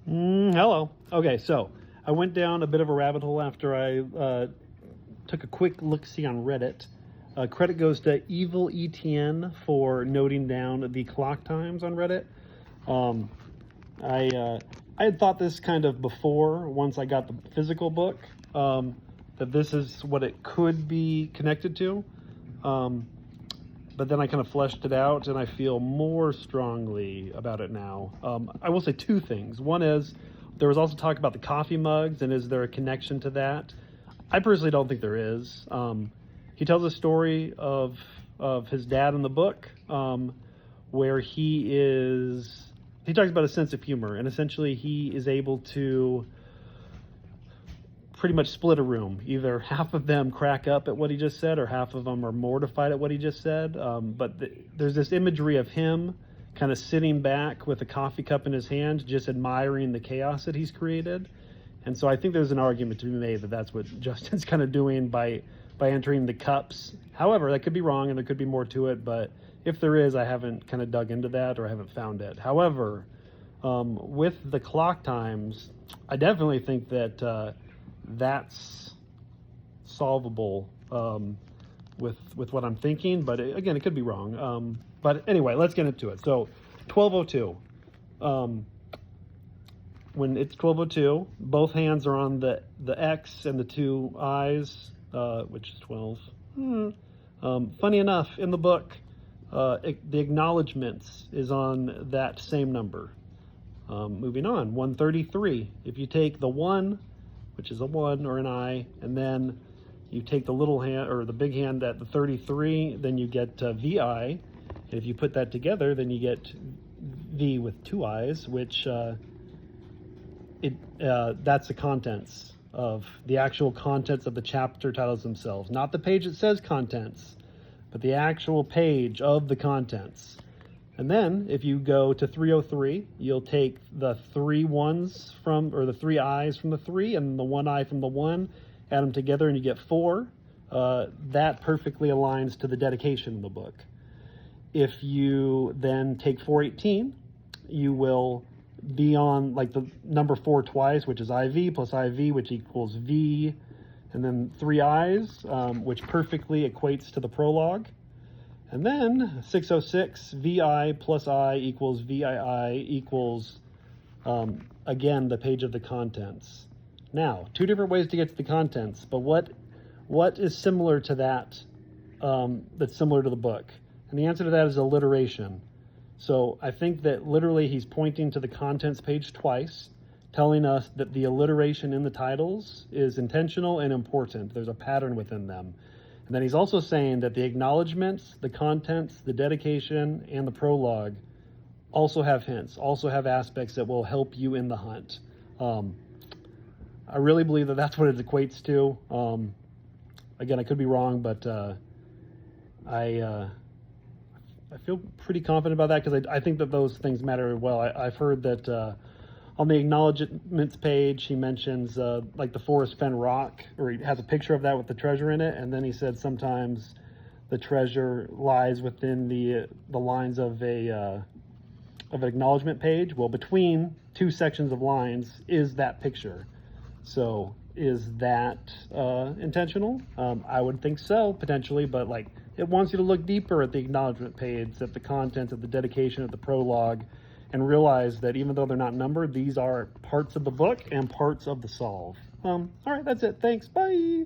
Hello. Okay, so I went down a bit of a rabbit hole after I took a quick look-see on Reddit. Credit goes to Evil ETN for noting down the clock times on Reddit. Um, I had thought this kind of before, once I got the physical book, that this is what it could be connected to. But then I kind of fleshed it out and I feel more strongly about it now. I will say two things. One is there was also talk about the coffee mugs, and is there a connection to that? I personally don't think there is. He tells a story of his dad in the book, where he talks about a sense of humor, and essentially he is able to pretty much split a room. Either half of them crack up at what he just said, or half of them are mortified at what he just said. There's this imagery of him kind of sitting back with a coffee cup in his hand, just admiring the chaos that he's created. And so I think there's an argument to be made that that's what Justin's kind of doing by entering the cups. However, that could be wrong and there could be more to it, but if there is, I haven't kind of dug into that, or I haven't found it. However, with the clock times, I definitely think that that's solvable with what I'm thinking, but again, it could be wrong. But anyway, let's get into it. So 12:02. When it's 12:02, both hands are on the X and the two I's, which is 12. Funny enough, in the book, the acknowledgements is on that same number. Moving on, 133. If you take the 1, which is a 1 or an I, and then you take the little hand or the big hand at the 33, then you get VI. And if you put that together, then you get V with two I's, which that's the contents of the actual contents of the chapter titles themselves. Not the page that says contents, but the actual page of the contents. And then if you go to 303, you'll take the 3 1s from, or the 3 I's from the 3 and the 1 I from the 1, add them together and you get 4. That perfectly aligns to the dedication in the book. If you then take 418, you will be on like the number 4 twice, which is IV plus IV, which equals V, and then 3 I's, which perfectly equates to the prologue. And then 606, VI plus I equals VII equals, again, the page of the contents. Now, two different ways to get to the contents, but what is similar to that, that's similar to the book? And the answer to that is alliteration. So I think that literally he's pointing to the contents page twice, telling us that the alliteration in the titles is intentional and important. There's a pattern within them. And then he's also saying that the acknowledgments, the contents, the dedication, and the prologue also have hints, also have aspects that will help you in the hunt. I really believe that that's what it equates to. Again, I could be wrong, but I feel pretty confident about that, because I think that those things matter well. I've heard that on the acknowledgements page, he mentions like the Forest Fen rock, or he has a picture of that with the treasure in it, and then he said sometimes the treasure lies within the lines of an acknowledgement page. Well, between two sections of lines is that picture. So is that intentional? I would think so, potentially, but like it wants you to look deeper at the acknowledgement page, at the contents, at the dedication, at the prologue, and realize that even though they're not numbered, these are parts of the book and parts of the solve. All right, that's it. Thanks. Bye.